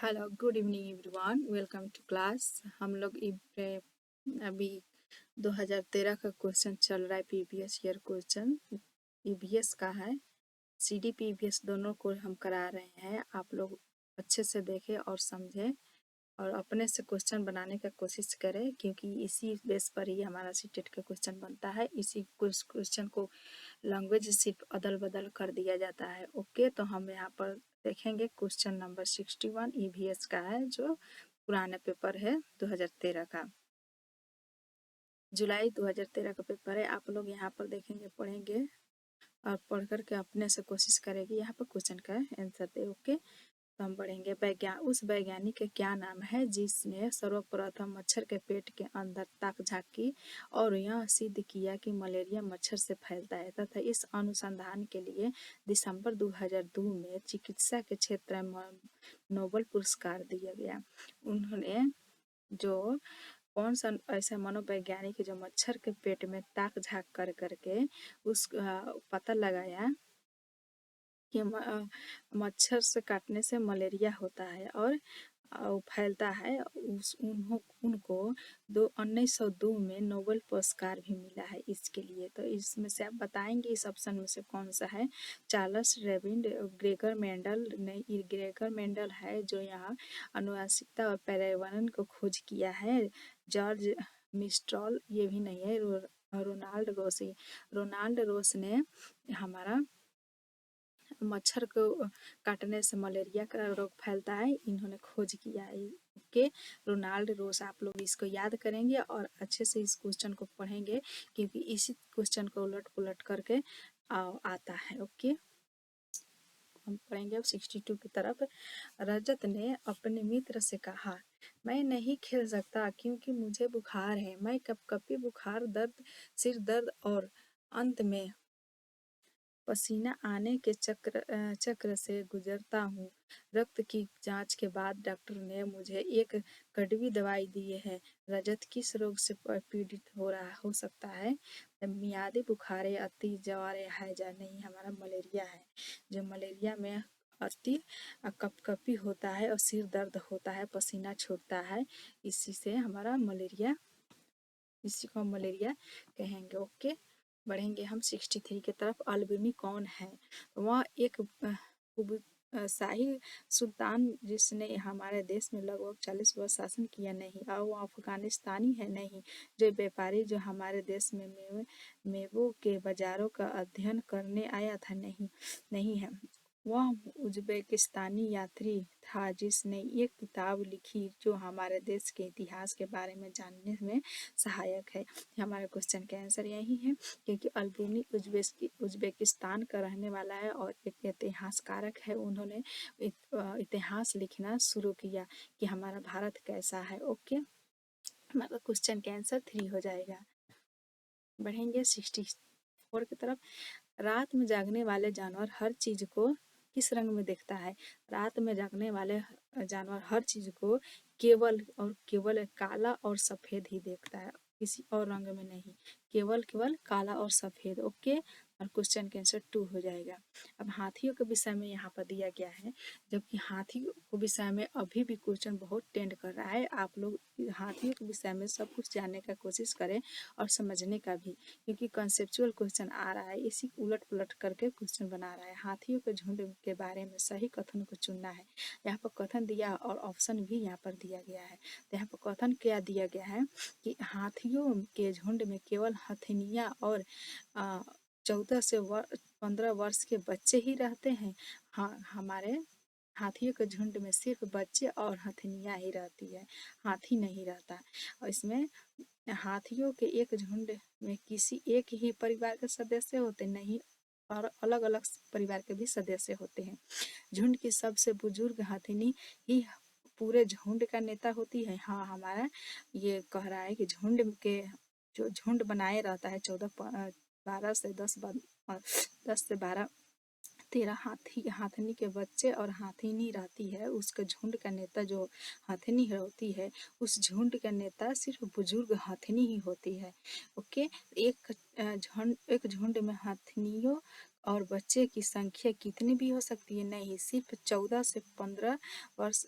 Hello good evening everyone, welcome to class. हम लोग अभी 2013 का क्वेश्चन चल रहा है। पीवीएस ईयर क्वेश्चन ईवीएस का है, सीडी पीवीएस दोनों को हम करा रहे हैं। आप लोग अच्छे से देखें और समझें और अपने से क्वेश्चन बनाने का कोशिश करें, क्योंकि इसी बेस पर ही हमारा सीटेट का क्वेश्चन बनता है। इसी क्वेश्चन को लैंग्वेज सिर्फ अदल बदल कर दिया जाता है। ओके, तो हम यहाँ पर देखेंगे क्वेश्चन नंबर 61 ईवीएस का है, जो पुराना पेपर है 2013 का, जुलाई 2013 का पेपर है। आप लोग यहाँ पर देखेंगे, पढ़ेंगे और पढ़ करके अपने से कोशिश करेंगे यहाँ पर क्वेश्चन का आंसर दे। ओके, तो हम बढ़ेंगे। उस वैज्ञानिक का क्या नाम है जिसने सर्वप्रथम मच्छर के पेट के अंदर ताक झांकी और यह सिद्ध किया कि मलेरिया मच्छर से फैलता है, तथा इस अनुसंधान के लिए दिसंबर 2002 में चिकित्सा के क्षेत्र में नोबेल पुरस्कार दिया गया। उन्होंने जो कौन सा ऐसा मनोवैज्ञानिक जो मच्छर के पेट में ताक झांक कर करके उस पता लगाया कि मच्छर से काटने से मलेरिया होता है और फैलता है। उनको 1902 में नोबेल पुरस्कार भी मिला है इसके लिए। तो इसमें से आप बताएंगे इस ऑप्शन में से कौन सा है। चार्ल्स डेविड, ग्रेगर मेंडल, नहीं ग्रेगर मेंडल है जो यहाँ आनुवंशिकता और पर्यावरण को खोज किया है। जॉर्ज मिस्ट्रॉल ये भी नहीं है। रोनाल्ड रोस ने हमारा मच्छर को काटने से मलेरिया का रोग फैलता है, इन्होंने खोज किया है। ओके, रोनाल्ड रोस, आप लोग इसको याद करेंगे और अच्छे से इस क्वेश्चन को पढ़ेंगे, क्योंकि इसी क्वेश्चन को उलट पुलट करके आता है। ओके, हम पढ़ेंगे अब 62 की तरफ। रजत ने अपने मित्र से कहा, मैं नहीं खेल सकता क्योंकि मुझे बुखार है। मैं कपकपी, बुखार, दर्द, सिर दर्द और अंत में पसीना आने के चक्र से गुजरता हूँ। रक्त की जांच के बाद डॉक्टर ने मुझे एक कड़वी दवाई दी है। रजत किस रोग से पीड़ित हो सकता है। मियादी बुखार, अति ज्वर, हैजा, नहीं हमारा मलेरिया है। जो मलेरिया में अति कपकपी होता है और सिर दर्द होता है, पसीना छूटता है, इसी से हमारा मलेरिया, इसी को हम मलेरिया कहेंगे। ओके, बढ़ेंगे हम 63 की तरफ। अल्बुनी कौन है। वह एक शाही सुल्तान जिसने हमारे देश में लगभग 40 वर्ष शासन किया, नहीं। और वो अफगानिस्तानी है, नहीं। जो व्यापारी जो हमारे देश में मेवों के बाजारों का अध्ययन करने आया था, नहीं है। वह उज़्बेकिस्तानी यात्री था जिसने एक किताब लिखी जो हमारे देश के इतिहास के बारे में जानने में सहायक है। हमारे क्वेश्चन का आंसर यही है, क्योंकि अल्बुनी उज़्बेकिस्तान का रहने वाला है और एक इतिहासकारक है। उन्होंने इतिहास लिखना शुरू किया कि हमारा भारत कैसा है। ओके, हमारा क्वेश्चन का आंसर 3 हो जाएगा। बढ़ेंगे 64 की तरफ। रात में जागने वाले जानवर हर चीज को किस रंग में देखता है। रात में जागने वाले जानवर हर चीज को केवल काला और सफेद ही देखता है, किसी और रंग में नहीं। केवल काला और सफेद। ओके, और क्वेश्चन का आंसर 2 हो जाएगा। अब हाथियों के विषय में यहाँ पर दिया गया है, जबकि हाथियों के विषय में अभी भी क्वेश्चन बहुत टेंड कर रहा है। आप लोग हाथियों के विषय में सब कुछ जानने का कोशिश करें और समझने का भी, क्योंकि कंसेप्चुअल क्वेश्चन आ रहा है, इसी उलट पुलट करके क्वेश्चन बना रहा है। हाथियों के झुंड के बारे में सही कथन को चुनना है। यहाँ पर कथन दिया और ऑप्शन भी यहाँ पर दिया गया है। तो यहाँ पर कथन क्या दिया गया है कि हाथियों के झुंड में केवल हथिनियाँ और 14 से 15 वर्ष के बच्चे ही रहते हैं। हाँ, हमारे हाथियों के झुंड में सिर्फ बच्चे और हथिनियाँ ही रहती है, हाथी नहीं रहता। और इसमें हाथियों के एक झुंड में किसी एक ही परिवार के सदस्य होते नहीं, और अलग अलग परिवार के भी सदस्य होते हैं। झुंड की सबसे बुजुर्ग हथिनी ही पूरे झुंड का नेता होती है। हाँ, हमारा ये कह रहा है कि झुंड के जो झुंड बनाए रहता है 12 से 10 से 12 13 हाथनी के बच्चे और हाथिनी रहती है। उसके झुंड का नेता जो हाथिनी होती है, उस झुंड का नेता सिर्फ बुजुर्ग हाथिनी ही होती है। ओके, एक झुंड में हाथिनियों और बच्चे की संख्या कितनी भी हो सकती है? नहीं, सिर्फ 14 से 15 वर्ष,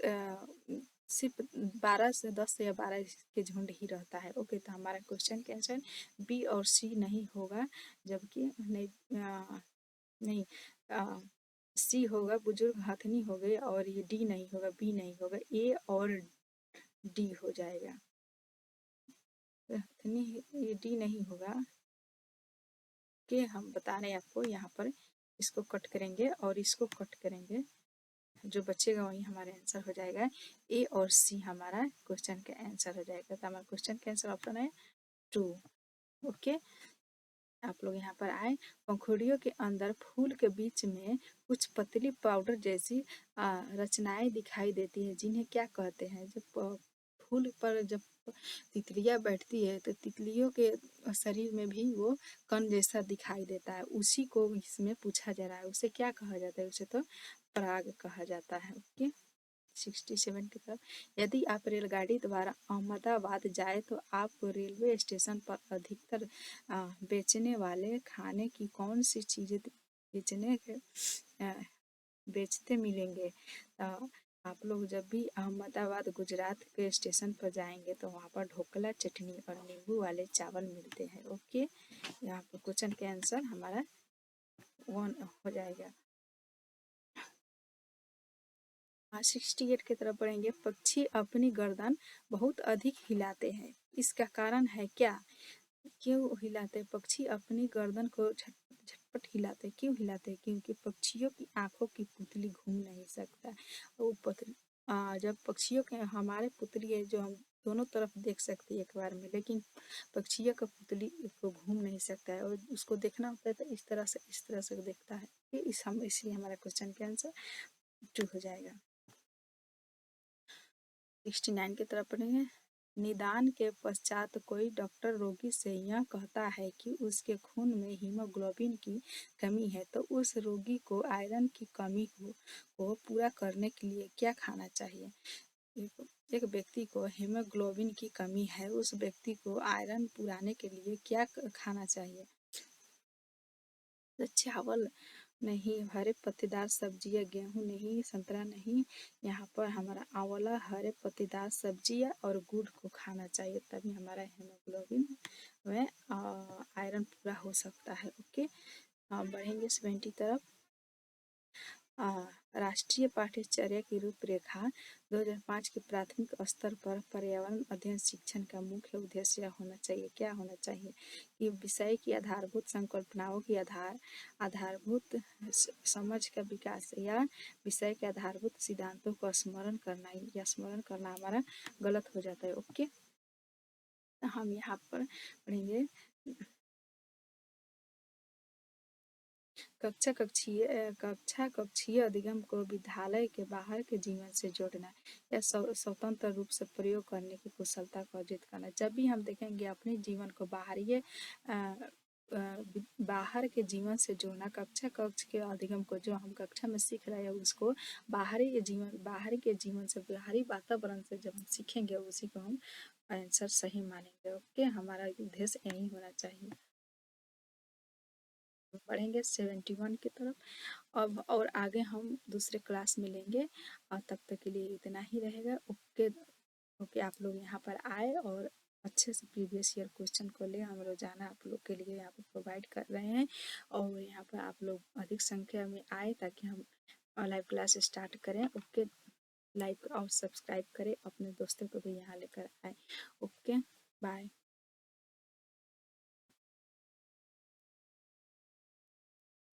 सिर्फ 12 से 10 या 12 के झुंड ही रहता है। ओके, तो हमारा क्वेश्चन के आंसर बी और सी नहीं होगा, जबकि नहीं सी होगा, बुजुर्ग हथनी हो गए, और ये डी नहीं होगा, बी नहीं होगा, ए और डी हो जाएगा। हथनी ये डी नहीं होगा। के हम बता रहे हैं आपको, यहाँ पर इसको कट करेंगे और इसको कट करेंगे, जो बचेगा वही हमारा आंसर हो जाएगा। ए और सी हमारा क्वेश्चन का आंसर हो जाएगा। तो हमारा क्वेश्चन का आंसर ऑप्शन है 2। ओके, आप लोग यहाँ पर आए। पंखुड़ियों के अंदर फूल के बीच में कुछ पतली पाउडर जैसी रचनाएं दिखाई देती हैं, जिन्हें क्या कहते हैं? जब फूल पर जब तितलियां बैठती है तो तितलियों के शरीर में भी वो कण जैसा दिखाई देता है, उसी को इसमें पूछा जा रहा है। उसे क्या कहा जाता है? उसे तो पराग कहा जाता है। ओके, 67 की तरफ, यदि आप रेलगाड़ी द्वारा अहमदाबाद जाए तो आपको रेलवे स्टेशन पर अधिकतर बेचने वाले खाने की कौन सी चीज़ें बेचते मिलेंगे? आप लोग जब भी अहमदाबाद गुजरात के स्टेशन पर जाएंगे तो वहाँ पर ढोकला, चटनी और नींबू वाले चावल मिलते हैं। ओके, यहाँ पर क्वेश्चन के आंसर हमारा 1 हो जाएगा। 68 की तरफ बढ़ेंगे। पक्षी अपनी गर्दन बहुत अधिक हिलाते हैं, इसका कारण है क्या? क्यों हिलाते हैं पक्षी अपनी गर्दन को? झटपट हिलाते, क्यों हिलाते हैं? क्योंकि पक्षियों की आंखों की पुतली घूम नहीं सकता। वो जब पक्षियों के हमारे पुतली है जो हम दोनों तरफ देख सकते हैं एक बार में, लेकिन पक्षियों का पुतली को घूम नहीं सकता है, और उसको देखना होता है तो इस तरह से देखता है। इसलिए हमारा क्वेश्चन का आंसर 2 हो जाएगा। 69 की तरफ पढ़ेंगे। निदान के पश्चात कोई डॉक्टर रोगी से यह कहता है कि उसके खून में हीमोग्लोबिन की कमी है, तो उस रोगी को आयरन की कमी को पूरा करने के लिए क्या खाना चाहिए? एक व्यक्ति को हीमोग्लोबिन की कमी है, उस व्यक्ति को आयरन पुराने के लिए क्या खाना चाहिए? तो चावल नहीं, हरे पत्तेदार सब्जियां, गेहूं नहीं, संतरा नहीं, यहाँ पर हमारा आंवला, हरे पत्तेदार सब्जियां और गुड़ को खाना चाहिए, तभी हमारा हीमोग्लोबिन में आयरन पूरा हो सकता है। ओके, बढ़ेंगे 70 तरफ। राष्ट्रीय पाठ्यचर्या की रूपरेखा 2005 के प्राथमिक स्तर पर पर्यावरण अध्ययन शिक्षण का मुख्य उद्देश्य होना चाहिए। क्या होना चाहिए? कि विषय की आधारभूत संकल्पनाओं की आधारभूत समझ का विकास, या विषय के आधारभूत सिद्धांतों को स्मरण करना, या स्मरण करना हमारा गलत हो जाता है। ओके, हम यहाँ पर पढ़ेंगे कक्षा कक्षीय अधिगम को विद्यालय के बाहर के जीवन से जोड़ना, या स्वतंत्र रूप से प्रयोग करने की कुशलता को अर्जित करना। जब भी हम देखेंगे अपने जीवन को बाहर के जीवन से जोड़ना, कक्ष के अधिगम को जो हम कक्षा में सीख रहे हैं उसको बाहरी के जीवन से, बाहरी वातावरण से जब हम सीखेंगे उसी को हम आंसर सही मानेंगे। ओके, हमारा उद्देश्य यही होना चाहिए। पढ़ेंगे 71 की तरफ। अब और आगे हम दूसरे क्लास में लेंगे, और तब तक के लिए इतना ही रहेगा। ओके, ओके, आप लोग यहाँ पर आए और अच्छे से प्रीवियस ईयर क्वेश्चन को ले, हम रोजाना आप लोग के लिए यहाँ पर प्रोवाइड कर रहे हैं, और यहाँ पर आप लोग अधिक संख्या में आए ताकि हम लाइव क्लास स्टार्ट करें। ओके, लाइक और सब्सक्राइब करें, अपने दोस्तों को भी यहाँ लेकर आए। Okay, bye.